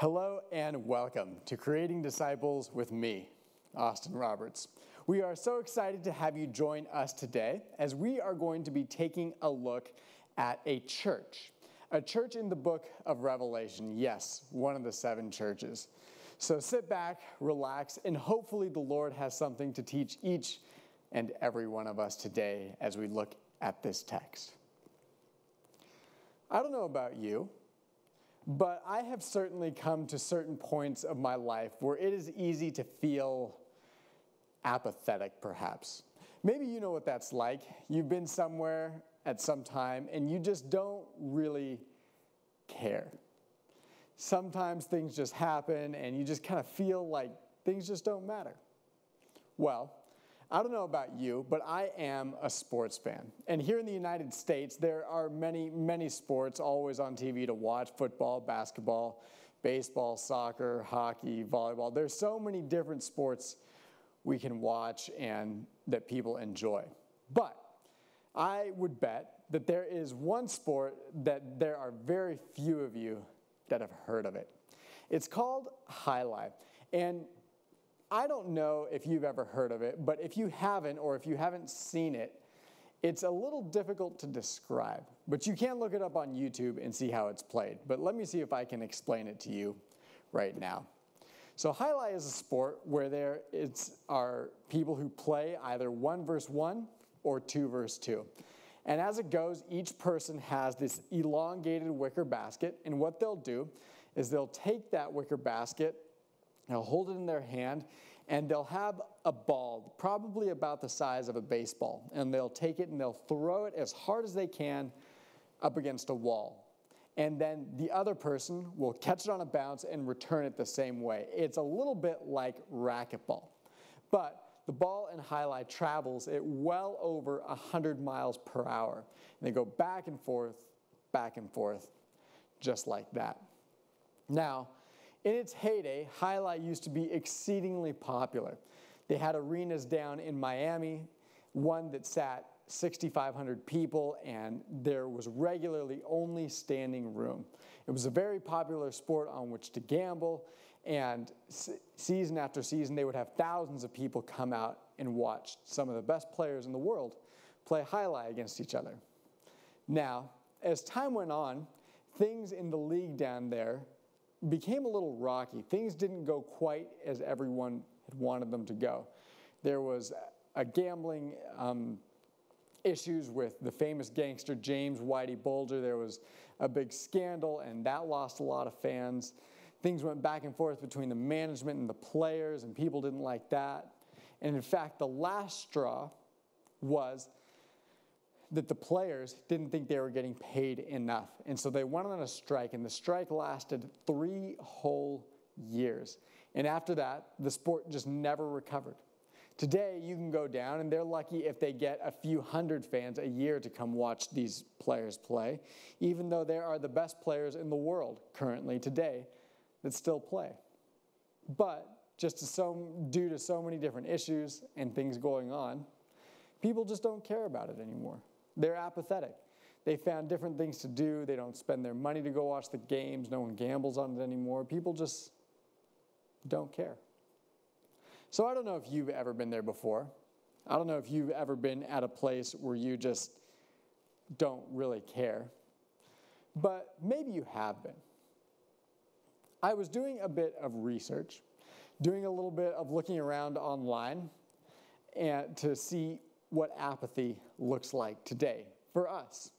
Hello and welcome to Creating Disciples with me, Austin Roberts. We are so excited to have you join us today as we are going to be taking a look at a church in the book of Revelation. Yes, one of the 7 churches. So sit back, relax, and hopefully the Lord has something to teach each and every one of us today as we look at this text. I don't know about you, but I have certainly come to certain points of my life where it is easy to feel apathetic, perhaps. Maybe you know what that's like. You've been somewhere at some time and you just don't really care. Sometimes things just happen and you just kind of feel like things just don't matter. Well, I don't know about you, but I am a sports fan. And here in the United States, there are many, many sports always on TV to watch: football, basketball, baseball, soccer, hockey, volleyball. There's so many different sports we can watch and that people enjoy. But I would bet that there is one sport that there are very few of you that have heard of it. It's called highlight. And I don't know if you've ever heard of it, but if you haven't, or if you haven't seen it, it's a little difficult to describe. But you can look it up on YouTube and see how it's played. But let me see if I can explain it to you right now. So highlight is a sport where there are people who play either 1 versus 1 or 2 versus 2. And as it goes, each person has this elongated wicker basket, and what they'll do is they'll take that wicker basket, they'll hold it in their hand, and they'll have a ball, probably about the size of a baseball, and they'll take it and they'll throw it as hard as they can up against a wall. And then the other person will catch it on a bounce and return it the same way. It's a little bit like racquetball, but the ball in highlight travels at well over 100 miles per hour. And they go back and forth, just like that. Now, in its heyday, highlight used to be exceedingly popular. They had arenas down in Miami, one that sat 6,500 people, and there was regularly only standing room. It was a very popular sport on which to gamble, and season after season, they would have thousands of people come out and watch some of the best players in the world play highlight against each other. Now, as time went on, things in the league down there became a little rocky. Things didn't go quite as everyone had wanted them to go. There was a gambling issues with the famous gangster James Whitey Bulger. There was a big scandal, and that lost a lot of fans. Things went back and forth between the management and the players, and people didn't like that. And in fact, the last straw was that the players didn't think they were getting paid enough. And so they went on a strike, and the strike lasted 3 whole years. And after that, the sport just never recovered. Today, you can go down, and they're lucky if they get a few hundred fans a year to come watch these players play, even though there are the best players in the world currently today that still play. But just due to so many different issues and things going on, people just don't care about it anymore. They're apathetic. They found different things to do. They don't spend their money to go watch the games. No one gambles on it anymore. People just don't care. So I don't know if you've ever been there before. I don't know if you've ever been at a place where you just don't really care. But maybe you have been. I was doing a bit of research, doing a little bit of looking around online and to see what apathy looks like today for us.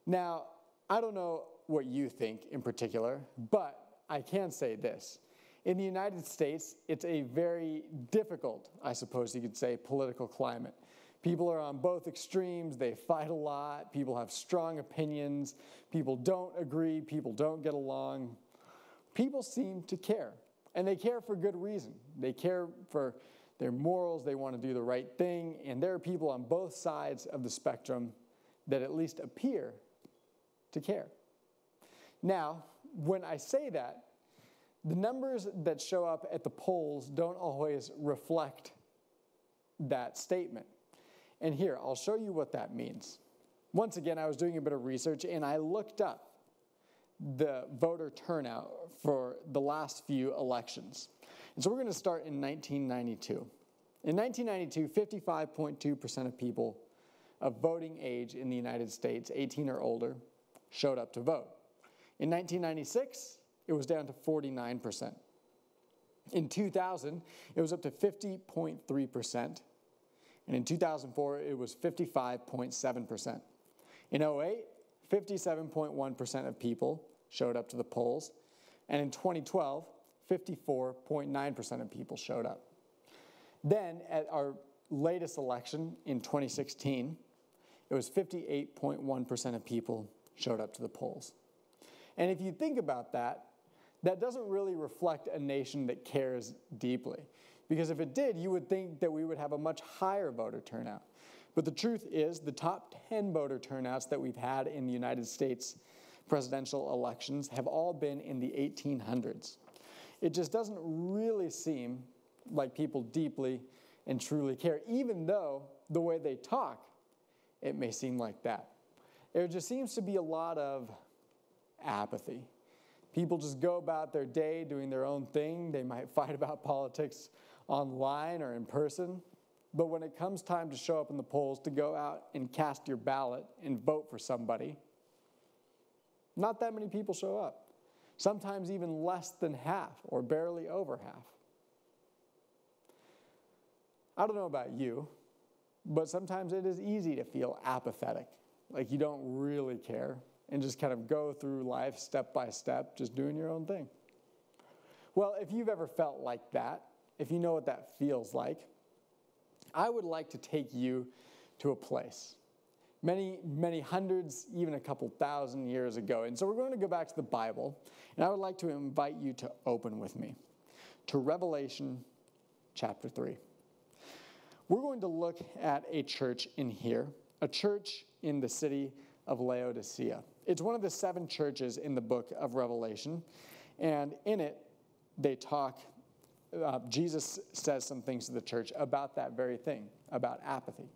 Now, I don't know what you think in particular, but I can say this. In the United States, it's a very difficult, I suppose you could say, political climate. People are on both extremes. They fight a lot. People have strong opinions. People don't agree. People don't get along. People seem to care, and they care for good reason. They care for their morals. They want to do the right thing, and there are people on both sides of the spectrum that at least appear to care. Now, when I say that, the numbers that show up at the polls don't always reflect that statement. And here, I'll show you what that means. Once again, I was doing a bit of research, and I looked up the voter turnout for the last few elections. And so we're going to start in 1992. In 1992, 55.2% of people of voting age in the United States, 18 or older, showed up to vote. In 1996, it was down to 49%. In 2000, it was up to 50.3%. And in 2004, it was 55.7%. In 2008, 57.1% of people showed up to the polls. And in 2012, 54.9% of people showed up. Then, at our latest election in 2016, it was 58.1% of people showed up to the polls. And if you think about that, that doesn't really reflect a nation that cares deeply. Because if it did, you would think that we would have a much higher voter turnout. But the truth is, the top 10 voter turnouts that we've had in the United States presidential elections have all been in the 1800s. It just doesn't really seem like people deeply and truly care, even though the way they talk, it may seem like that. There just seems to be a lot of apathy. People just go about their day doing their own thing. They might fight about politics online or in person. But when it comes time to show up in the polls, to go out and cast your ballot and vote for somebody, not that many people show up. Sometimes even less than half or barely over half. I don't know about you, but sometimes it is easy to feel apathetic, like you don't really care, and just kind of go through life step by step, just doing your own thing. Well, if you've ever felt like that, if you know what that feels like, I would like to take you to a place many, many hundreds, even a couple thousand years ago. And so we're going to go back to the Bible, and I would like to invite you to open with me to Revelation chapter 3. We're going to look at a church in here, a church in the city of Laodicea. It's one of the 7 churches in the book of Revelation, and in it, they talk, Jesus says some things to the church about that very thing, about apathy.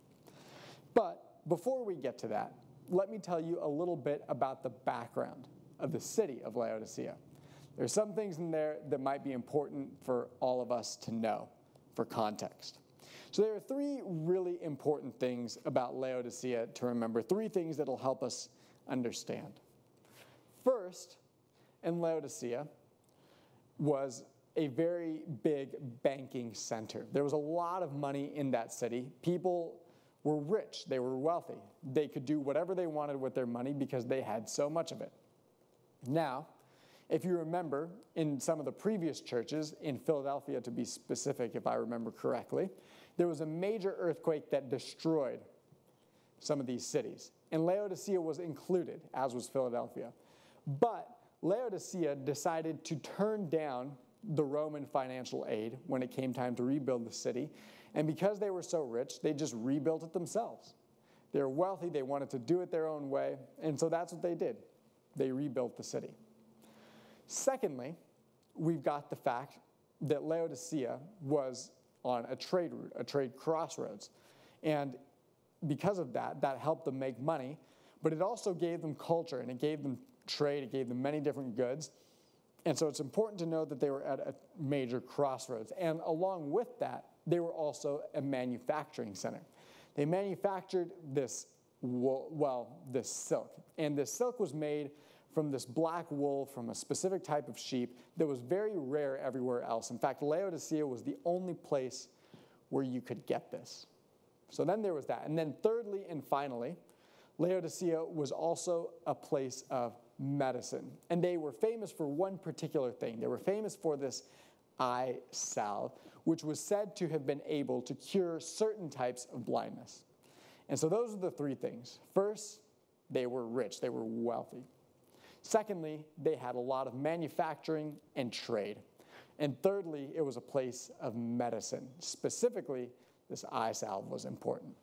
But before we get to that, let me tell you a little bit about the background of the city of Laodicea. There's some things in there that might be important for all of us to know for context. So there are 3 really important things about Laodicea to remember, 3 things that will help us understand. First, in Laodicea was a very big banking center. There was a lot of money in that city. People were rich. They were wealthy. They could do whatever they wanted with their money because they had so much of it. Now, if you remember, in some of the previous churches, in Philadelphia to be specific, if I remember correctly, there was a major earthquake that destroyed some of these cities. And Laodicea was included, as was Philadelphia. But Laodicea decided to turn down the Roman financial aid when it came time to rebuild the city. And because they were so rich, they just rebuilt it themselves. They were wealthy, they wanted to do it their own way, and so that's what they did. They rebuilt the city. Secondly, we've got the fact that Laodicea was on a trade route, a trade crossroads. And because of that, that helped them make money, but it also gave them culture, and it gave them trade, it gave them many different goods. And so it's important to know that they were at a major crossroads. And along with that, they were also a manufacturing center. They manufactured this wool, this silk. And this silk was made from this black wool from a specific type of sheep that was very rare everywhere else. In fact, Laodicea was the only place where you could get this. So then there was that. And then thirdly and finally, Laodicea was also a place of medicine. And they were famous for one particular thing. They were famous for this eye salve, which was said to have been able to cure certain types of blindness. And so those are the 3 things. First, they were rich. They were wealthy. Secondly, they had a lot of manufacturing and trade. And thirdly, it was a place of medicine. Specifically, this eye salve was important.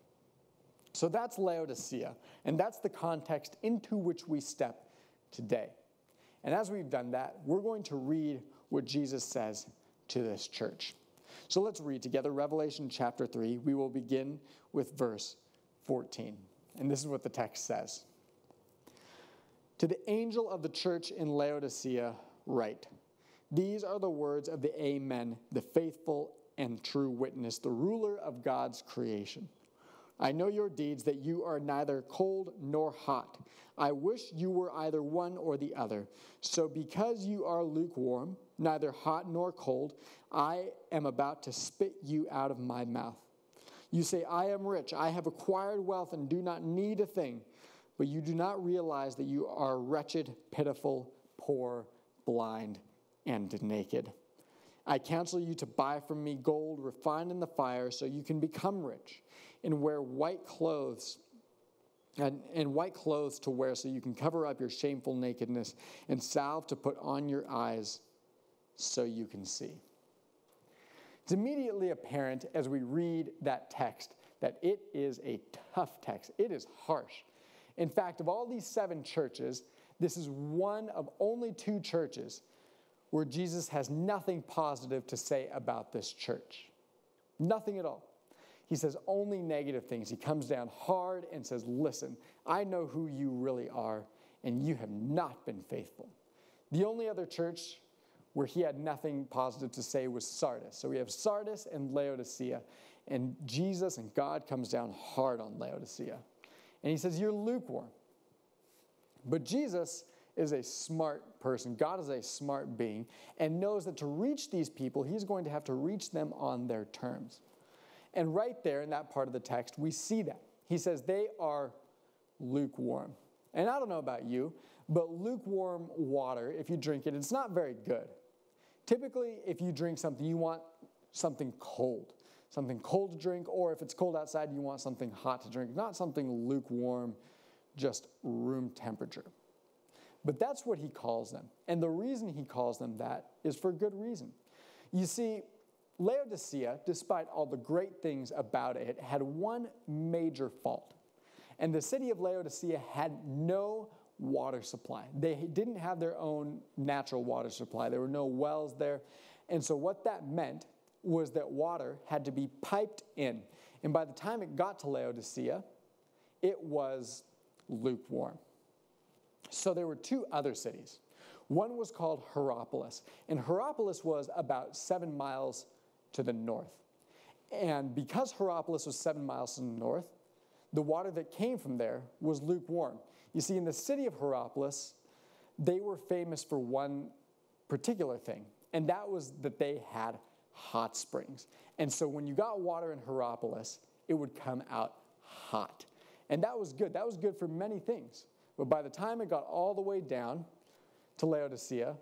So that's Laodicea, and that's the context into which we step today. And as we've done that, we're going to read what Jesus says to this church. So let's read together Revelation chapter 3. We will begin with verse 14. And this is what the text says. To the angel of the church in Laodicea, write, these are the words of the Amen, the faithful and true witness, the ruler of God's creation. I know your deeds, that you are neither cold nor hot. I wish you were either one or the other. So because you are lukewarm, neither hot nor cold, I am about to spit you out of my mouth. You say, I am rich, I have acquired wealth and do not need a thing. But you do not realize that you are wretched, pitiful, poor, blind, and naked. I counsel you to buy from me gold refined in the fire so you can become rich, and wear white clothes, and white clothes to wear so you can cover up your shameful nakedness, and salve to put on your eyes so you can see. It's immediately apparent as we read that text that it is a tough text. It is harsh. In fact, of all these 7 churches, this is one of only 2 churches where Jesus has nothing positive to say about this church. Nothing at all. He says only negative things. He comes down hard and says, listen, I know who you really are, and you have not been faithful. The only other church where he had nothing positive to say was Sardis. So we have Sardis and Laodicea, and Jesus and God comes down hard on Laodicea. And he says, you're lukewarm. But Jesus is a smart person. God is a smart being and knows that to reach these people, he's going to have to reach them on their terms. And right there in that part of the text, we see that. He says they are lukewarm. And I don't know about you, but lukewarm water, if you drink it, it's not very good. Typically, if you drink something, you want something cold to drink, or if it's cold outside, you want something hot to drink, not something lukewarm, just room temperature. But that's what he calls them. And the reason he calls them that is for good reason. You see, Laodicea, despite all the great things about it, had one major fault. And the city of Laodicea had no water supply. They didn't have their own natural water supply. There were no wells there. And so what that meant was that water had to be piped in. And by the time it got to Laodicea, it was lukewarm. So there were 2 other cities. One was called Hierapolis, and Hierapolis was about 7 miles to the north. And because Hierapolis was 7 miles to the north, the water that came from there was lukewarm. You see, in the city of Hierapolis, they were famous for one particular thing, and that was that they had hot springs. And so when you got water in Hierapolis, it would come out hot. And that was good. That was good for many things. But by the time it got all the way down to Laodicea,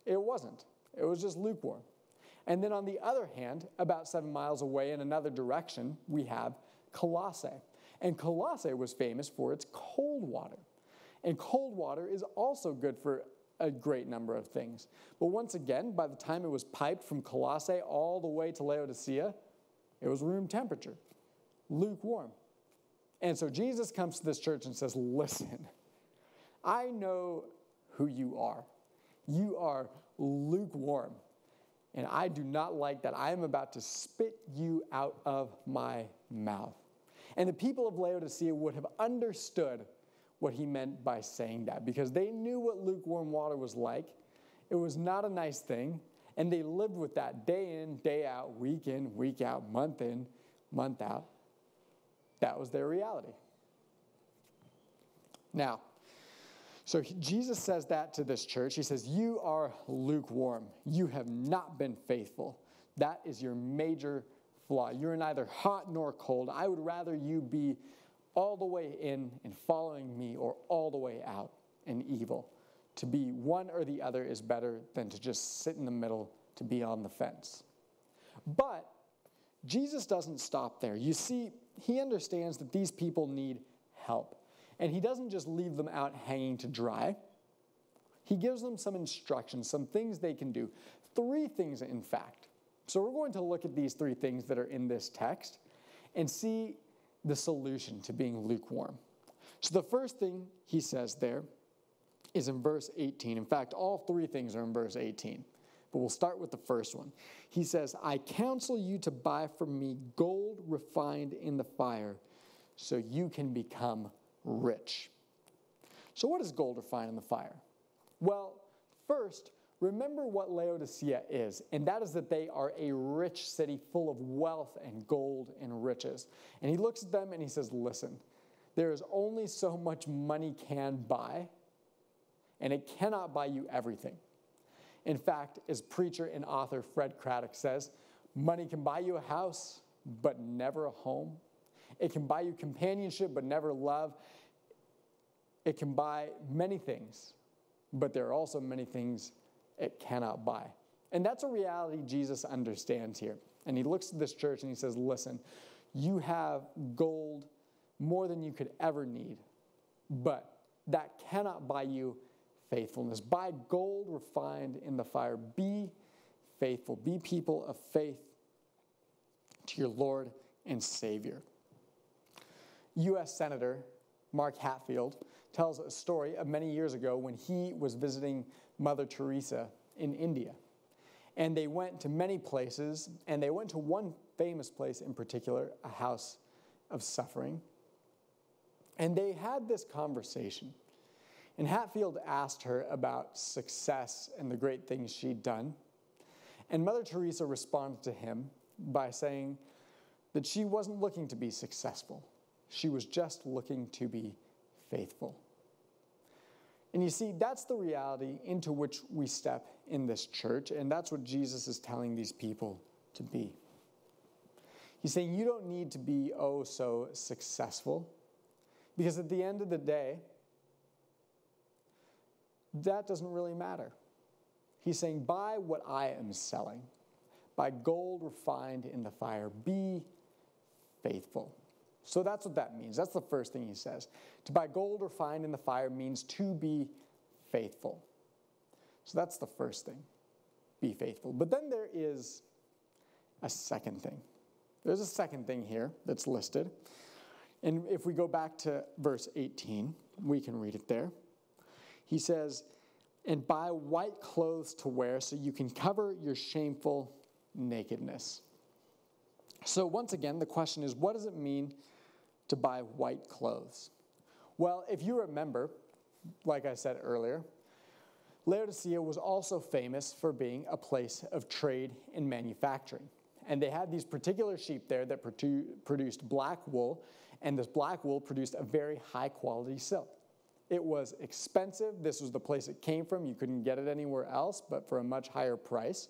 it wasn't. It was just lukewarm. And then on the other hand, about 7 miles away in another direction, we have Colossae. And Colossae was famous for its cold water. And cold water is also good for a great number of things. But once again, by the time it was piped from Colossae all the way to Laodicea, it was room temperature, lukewarm. And so Jesus comes to this church and says, listen, I know who you are. You are lukewarm. And I do not like that. I am about to spit you out of my mouth. And the people of Laodicea would have understood what he meant by saying that, because they knew what lukewarm water was like. It was not a nice thing, and they lived with that day in, day out, week in, week out, month in, month out. That was their reality. Now, so Jesus says that to this church. He says, you are lukewarm. You have not been faithful. That is your major flaw. You're neither hot nor cold. I would rather you be all the way in and following me, or all the way out and evil. To be one or the other is better than to just sit in the middle, to be on the fence. But Jesus doesn't stop there. You see, he understands that these people need help. And he doesn't just leave them out hanging to dry. He gives them some instructions, some things they can do. 3 things, in fact. So we're going to look at these 3 things that are in this text and see the solution to being lukewarm. So the first thing he says there is in verse 18. In fact, all 3 things are in verse 18. But we'll start with the first one. He says, I counsel you to buy from me gold refined in the fire so you can become rich. So what does gold refine in the fire? Well, first, remember what Laodicea is, and that is that they are a rich city full of wealth and gold and riches. And he looks at them and he says, listen, there is only so much money can buy, and it cannot buy you everything. In fact, as preacher and author Fred Craddock says, money can buy you a house, but never a home. It can buy you companionship, but never love. It can buy many things, but there are also many things it cannot buy. And that's a reality Jesus understands here. And he looks at this church and he says, listen, you have gold more than you could ever need, but that cannot buy you faithfulness. Buy gold refined in the fire. Be faithful. Be people of faith to your Lord and Savior. U.S. Senator Mark Hatfield tells a story of many years ago when he was visiting Mother Teresa in India. And they went to many places, and they went to one famous place in particular, a house of suffering. And they had this conversation. And Hatfield asked her about success and the great things she'd done. And Mother Teresa responded to him by saying that she wasn't looking to be successful. She was just looking to be faithful. And you see, that's the reality into which we step in this church, and that's what Jesus is telling these people to be. He's saying you don't need to be oh so successful, because at the end of the day, that doesn't really matter. He's saying, buy what I am selling. Buy gold refined in the fire. Be faithful. So that's what that means. That's the first thing he says. To buy gold refined in the fire means to be faithful. So that's the first thing. Be faithful. But then there is a second thing. There's a second thing here that's listed. And if we go back to verse 18, we can read it there. He says, and buy white clothes to wear so you can cover your shameful nakedness. So once again, the question is, what does it mean to buy white clothes? Well, if you remember, like I said earlier, Laodicea was also famous for being a place of trade and manufacturing. And they had these particular sheep there that produced black wool, and this black wool produced a very high quality silk. It was expensive. This was the place it came from. You couldn't get it anywhere else, but for a much higher price.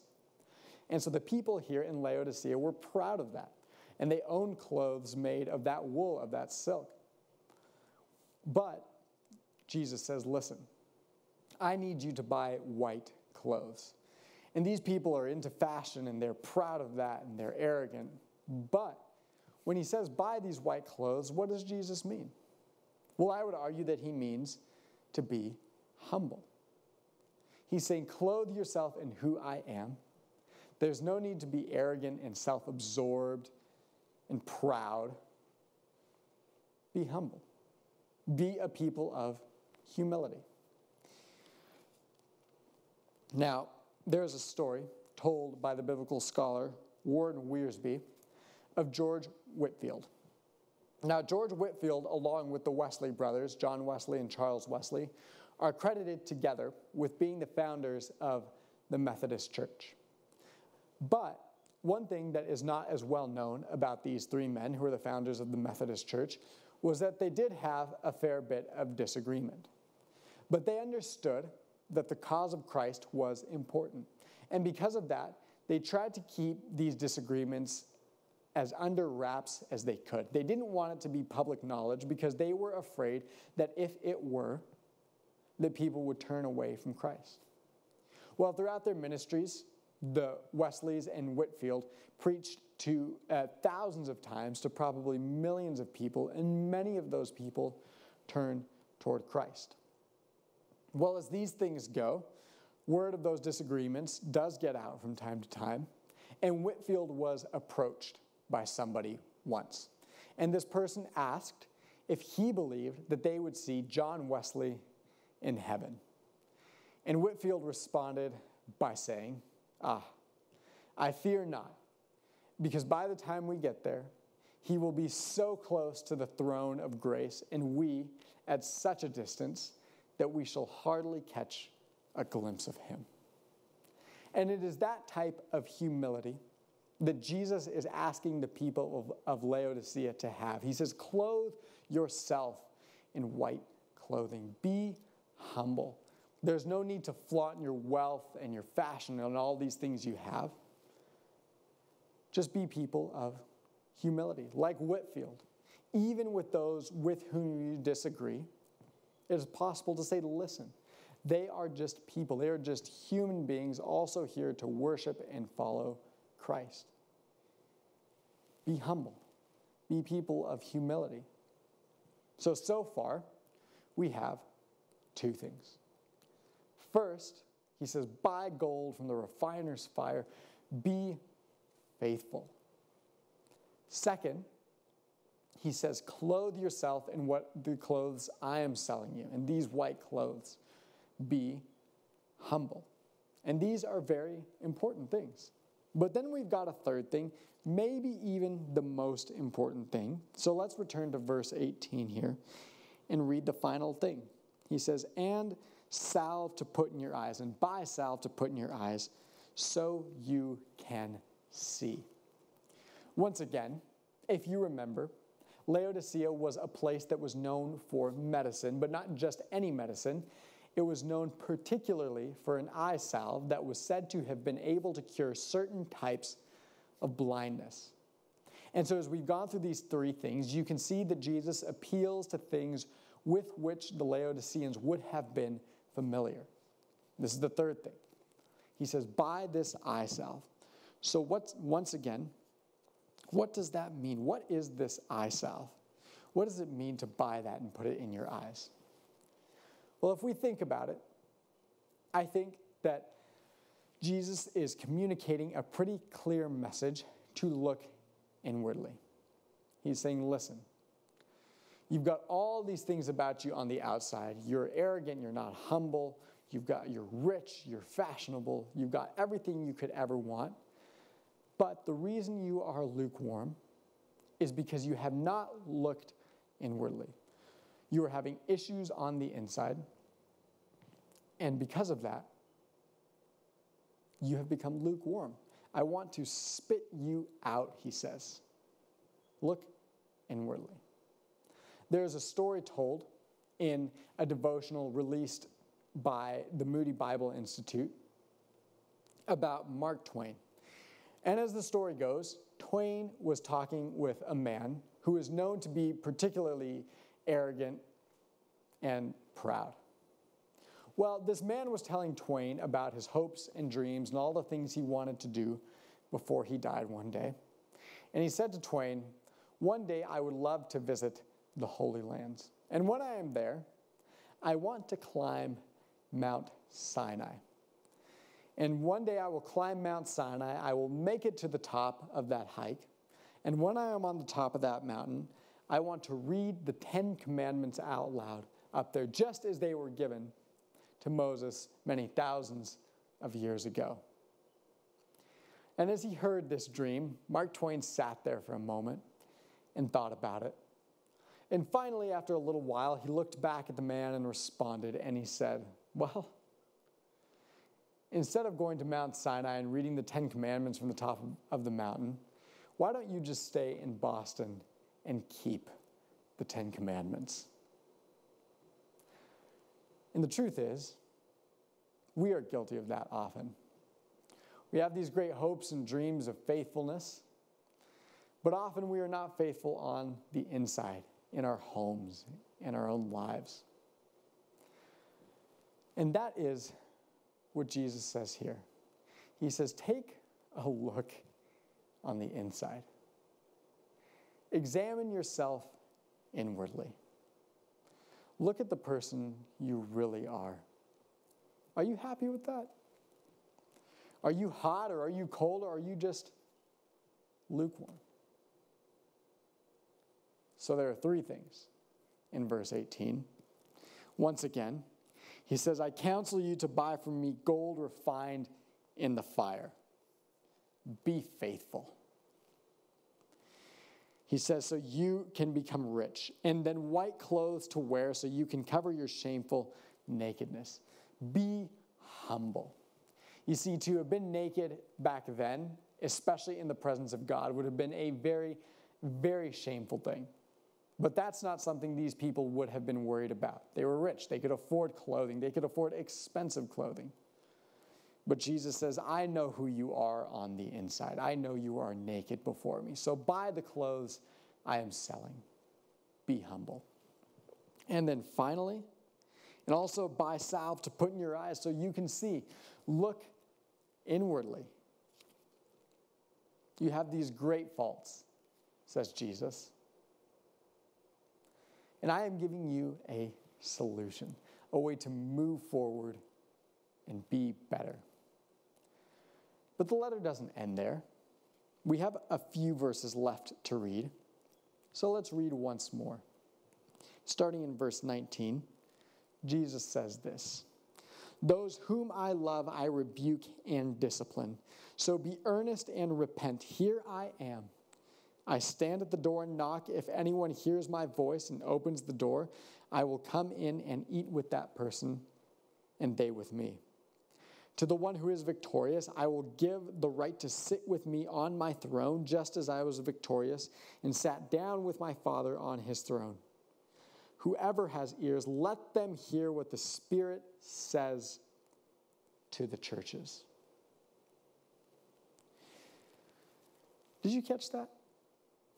And so the people here in Laodicea were proud of that. And they owned clothes made of that wool, of that silk. But Jesus says, listen, I need you to buy white clothes. And these people are into fashion, and they're proud of that, and they're arrogant. But when he says buy these white clothes, what does Jesus mean? Well, I would argue that he means to be humble. He's saying, clothe yourself in who I am. There's no need to be arrogant and self-absorbed and proud. Be humble. Be a people of humility. Now, there's a story told by the biblical scholar Warren Wiersbe of George Whitefield. Now, George Whitefield, along with the Wesley brothers, John Wesley and Charles Wesley, are credited together with being the founders of the Methodist Church. But one thing that is not as well known about these three men who are the founders of the Methodist Church was that they did have a fair bit of disagreement. But they understood that the cause of Christ was important. And because of that, they tried to keep these disagreements as under wraps as they could. They didn't want it to be public knowledge because they were afraid that if it were, that people would turn away from Christ. Well, throughout their ministries, the Wesleys and Whitefield preached to thousands of times to probably millions of people, and many of those people turned toward Christ. Well, as these things go, word of those disagreements does get out from time to time, and Whitefield was approached by somebody once. And this person asked if he believed that they would see John Wesley in heaven. And Whitefield responded by saying, I fear not, because by the time we get there, he will be so close to the throne of grace, and we at such a distance, that we shall hardly catch a glimpse of him. And it is that type of humility that Jesus is asking the people of Laodicea to have. He says, clothe yourself in white clothing. Be humble. There's no need to flaunt your wealth and your fashion and all these things you have. Just be people of humility. Like Whitfield, even with those with whom you disagree, it is possible to say, listen, they are just people. They are just human beings also here to worship and follow Christ. Be humble. Be people of humility. So far, we have two things. First, he says, buy gold from the refiner's fire. Be faithful. Second, he says, clothe yourself in what the clothes I am selling you. And these white clothes, be humble. And these are very important things. But then we've got a third thing, maybe even the most important thing. So let's return to verse 18 here and read the final thing. He says, and salve to put in your eyes, and buy salve to put in your eyes, so you can see. Once again, if you remember, Laodicea was a place that was known for medicine, but not just any medicine. It was known particularly for an eye salve that was said to have been able to cure certain types of blindness. And so as we've gone through these three things, you can see that Jesus appeals to things with which the Laodiceans would have been familiar. This is the third thing. He says, buy this eye salve. So once again, what does that mean? What is this eye salve? What does it mean to buy that and put it in your eyes? Well, if we think about it, I think that Jesus is communicating a pretty clear message to look inwardly. He's saying, listen, you've got all these things about you on the outside. You're arrogant, you're not humble, you're rich, you're fashionable, you've got everything you could ever want. But the reason you are lukewarm is because you have not looked inwardly. You are having issues on the inside, and because of that, you have become lukewarm. I want to spit you out, he says. Look inwardly. There's a story told in a devotional released by the Moody Bible Institute about Mark Twain. And as the story goes, Twain was talking with a man who is known to be particularly arrogant and proud. Well, this man was telling Twain about his hopes and dreams and all the things he wanted to do before he died one day. And he said to Twain, one day I would love to visit the Holy Lands. And when I am there, I want to climb Mount Sinai. And one day I will climb Mount Sinai. I will make it to the top of that hike. And when I am on the top of that mountain, I want to read the 10 Commandments out loud up there, just as they were given to Moses many thousands of years ago. And as he heard this dream, Mark Twain sat there for a moment and thought about it. And finally, after a little while, he looked back at the man and responded, and he said, well, instead of going to Mount Sinai and reading the 10 Commandments from the top of the mountain, why don't you just stay in Boston and keep the 10 Commandments? And the truth is, we are guilty of that often. We have these great hopes and dreams of faithfulness, but often we are not faithful on the inside, in our homes, in our own lives. And that is what Jesus says here. He says, take a look on the inside. Examine yourself inwardly. Look at the person you really are. Are you happy with that? Are you hot, or are you cold, or are you just lukewarm? So there are three things in verse 18. Once again, he says, I counsel you to buy from me gold refined in the fire. Be faithful. He says, so you can become rich. And then white clothes to wear so you can cover your shameful nakedness. Be humble. You see, to have been naked back then, especially in the presence of God, would have been a very, very shameful thing. But that's not something these people would have been worried about. They were rich. They could afford clothing. They could afford expensive clothing. But Jesus says, I know who you are on the inside. I know you are naked before me. So buy the clothes I am selling. Be humble. And then finally, and also buy salve to put in your eyes so you can see. Look inwardly. You have these great faults, says Jesus. And I am giving you a solution, a way to move forward and be better. But the letter doesn't end there. We have a few verses left to read. So let's read once more. Starting in verse 19, Jesus says this, those whom I love, I rebuke and discipline. So be earnest and repent. Here I am. I stand at the door and knock. If anyone hears my voice and opens the door, I will come in and eat with that person, and they with me. To the one who is victorious, I will give the right to sit with me on my throne, just as I was victorious and sat down with my Father on his throne. Whoever has ears, let them hear what the Spirit says to the churches. Did you catch that?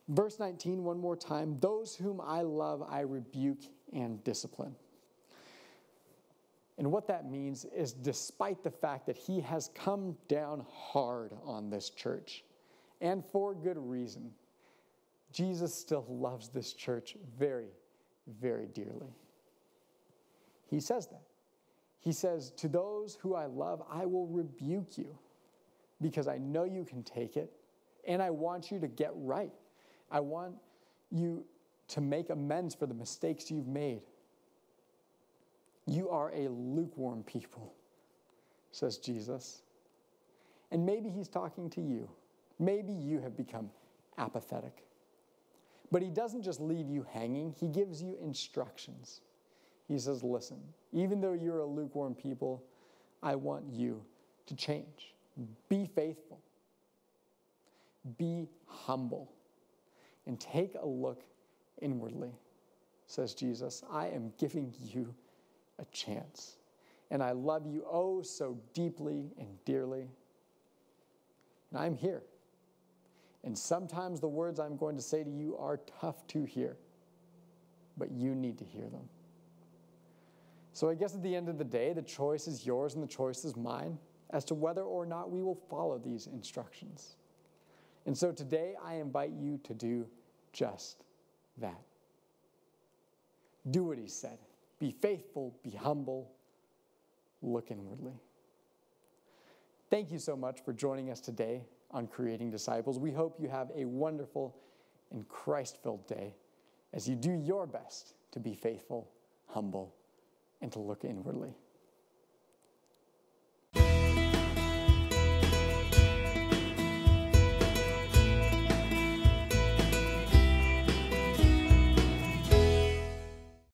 Verse 19, one more time. Those whom I love, I rebuke and discipline. And what that means is, despite the fact that he has come down hard on this church, and for good reason, Jesus still loves this church very, very dearly. He says that. He says, to those who I love, I will rebuke you, because I know you can take it, and I want you to get right. I want you to make amends for the mistakes you've made. You are a lukewarm people, says Jesus. And maybe he's talking to you. Maybe you have become apathetic. But he doesn't just leave you hanging. He gives you instructions. He says, listen, even though you're a lukewarm people, I want you to change. Be faithful. Be humble. And take a look inwardly, says Jesus. I am giving you a chance. And I love you oh so deeply and dearly. And I'm here. And sometimes the words I'm going to say to you are tough to hear, but you need to hear them. So I guess at the end of the day, the choice is yours and the choice is mine as to whether or not we will follow these instructions. And so today I invite you to do just that. Do what he said. Be faithful, be humble, look inwardly. Thank you so much for joining us today on Creating Disciples. We hope you have a wonderful and Christ-filled day as you do your best to be faithful, humble, and to look inwardly.